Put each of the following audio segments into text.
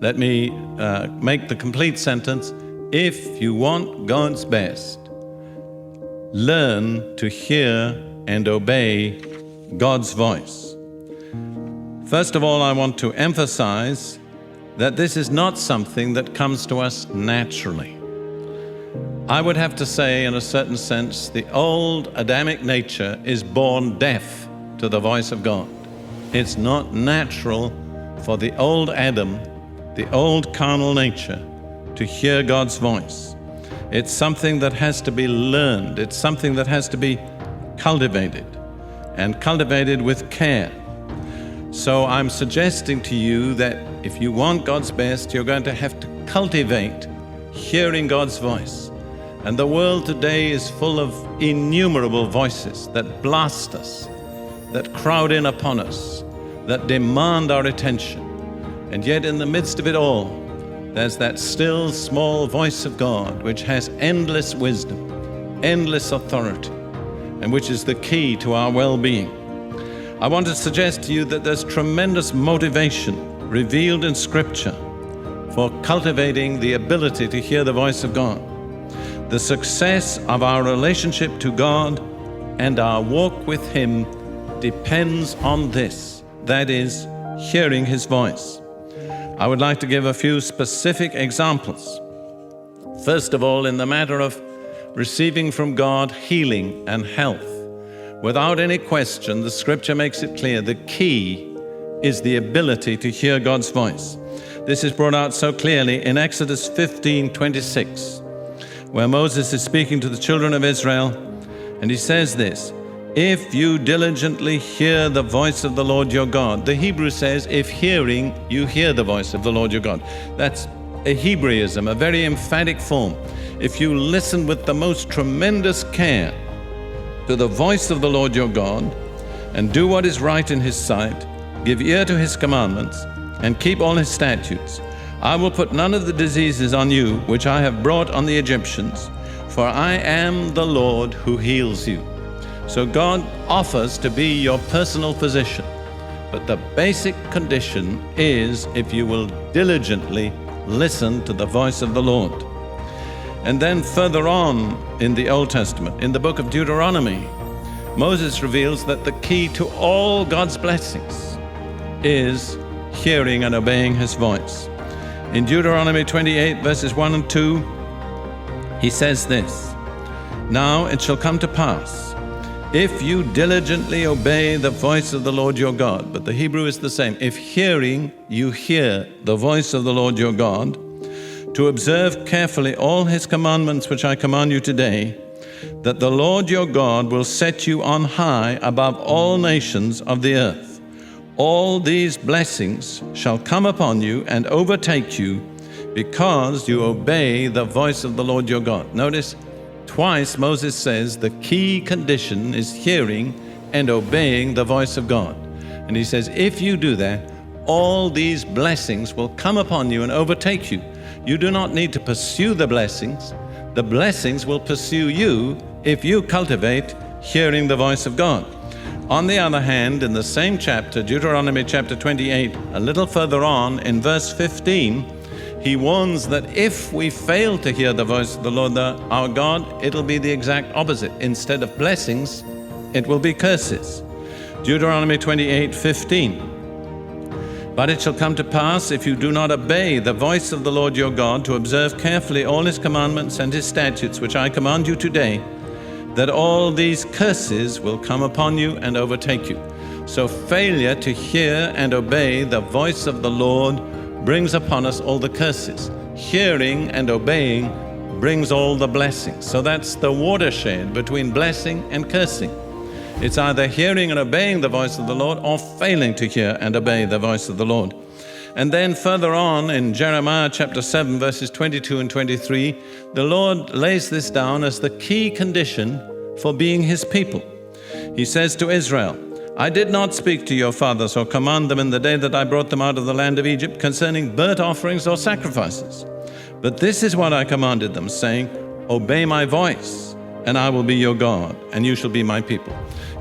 Let me make the complete sentence. If you want God's best, learn to hear and obey God's voice. First of all, I want to emphasize that this is not something that comes to us naturally. I would have to say, in a certain sense, the old Adamic nature is born deaf to the voice of God. It's not natural for the old Adam, the old carnal nature, to hear God's voice. It's something that has to be learned. It's something that has to be cultivated, and cultivated with care. So I'm suggesting to you that if you want God's best, you're going to have to cultivate hearing God's voice. And the world today is full of innumerable voices that blast us, that crowd in upon us, that demand our attention. And yet in the midst of it all, there's that still small voice of God which has endless wisdom, endless authority, and which is the key to our well-being. I want to suggest to you that there's tremendous motivation revealed in Scripture for cultivating the ability to hear the voice of God. The success of our relationship to God and our walk with Him depends on this, that is, hearing His voice. I would like to give a few specific examples. First of all, in the matter of receiving from God healing and health. Without any question, the Scripture makes it clear the key is the ability to hear God's voice. This is brought out so clearly in Exodus 15:26, where Moses is speaking to the children of Israel, and he says this, "If you diligently hear the voice of the Lord your God." The Hebrew says, if hearing, you hear the voice of the Lord your God. That's a Hebraism, a very emphatic form. If you listen with the most tremendous care to the voice of the Lord your God, and do what is right in His sight, give ear to His commandments, and keep all His statutes, I will put none of the diseases on you which I have brought on the Egyptians, for I am the Lord who heals you. So God offers to be your personal physician, but the basic condition is if you will diligently listen to the voice of the Lord. And then further on in the Old Testament, in the book of Deuteronomy, Moses reveals that the key to all God's blessings is hearing and obeying His voice. In Deuteronomy 28, verses 1 and 2, he says this, "Now it shall come to pass, if you diligently obey the voice of the Lord your God," but the Hebrew is the same, if hearing, you hear the voice of the Lord your God, "to observe carefully all His commandments which I command you today, that the Lord your God will set you on high above all nations of the earth. All these blessings shall come upon you and overtake you because you obey the voice of the Lord your God." Notice twice Moses says the key condition is hearing and obeying the voice of God. And he says, if you do that, all these blessings will come upon you and overtake you. You do not need to pursue the blessings. The blessings will pursue you if you cultivate hearing the voice of God. On the other hand, in the same chapter, Deuteronomy chapter 28, a little further on in verse 15, he warns that if we fail to hear the voice of the Lord our God, it'll be the exact opposite. Instead of blessings, it will be curses. Deuteronomy 28:15. "But it shall come to pass, if you do not obey the voice of the Lord your God, to observe carefully all His commandments and His statutes, which I command you today, that all these curses will come upon you and overtake you." So failure to hear and obey the voice of the Lord brings upon us all the curses. Hearing and obeying brings all the blessings. So that's the watershed between blessing and cursing. It's either hearing and obeying the voice of the Lord or failing to hear and obey the voice of the Lord. And then further on in Jeremiah chapter 7, verses 22 and 23, the Lord lays this down as the key condition for being His people. He says to Israel, "I did not speak to your fathers or command them in the day that I brought them out of the land of Egypt concerning burnt offerings or sacrifices. But this is what I commanded them, saying, obey my voice, and I will be your God, and you shall be my people."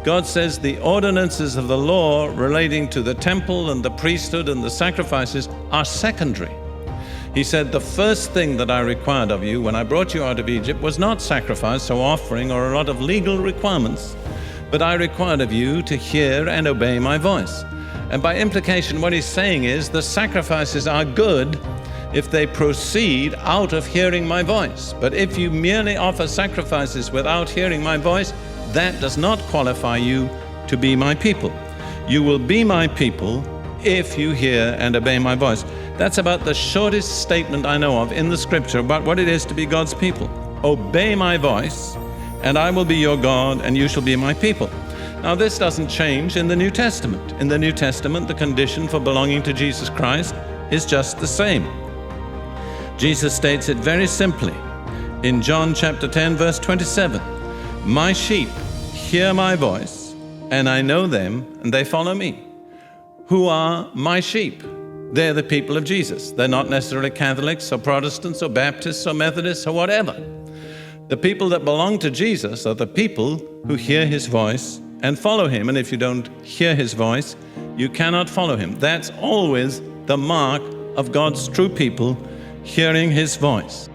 God says the ordinances of the law relating to the temple and the priesthood and the sacrifices are secondary. He said, the first thing that I required of you when I brought you out of Egypt was not sacrifice or offering or a lot of legal requirements, but I required of you to hear and obey my voice. And by implication, what he's saying is the sacrifices are good if they proceed out of hearing my voice. But if you merely offer sacrifices without hearing my voice, that does not qualify you to be my people. You will be my people if you hear and obey my voice. That's about the shortest statement I know of in the scripture about what it is to be God's people. Obey my voice, and I will be your God, and you shall be my people. Now, this doesn't change in the New Testament. In the New Testament, the condition for belonging to Jesus Christ is just the same. Jesus states it very simply in John chapter 10, verse 27. My sheep hear my voice, and I know them, and they follow me. Who are my sheep? They're the people of Jesus. They're not necessarily Catholics or Protestants or Baptists or Methodists or whatever. The people that belong to Jesus are the people who hear his voice and follow him. And if you don't hear his voice, you cannot follow him. That's always the mark of God's true people, hearing his voice.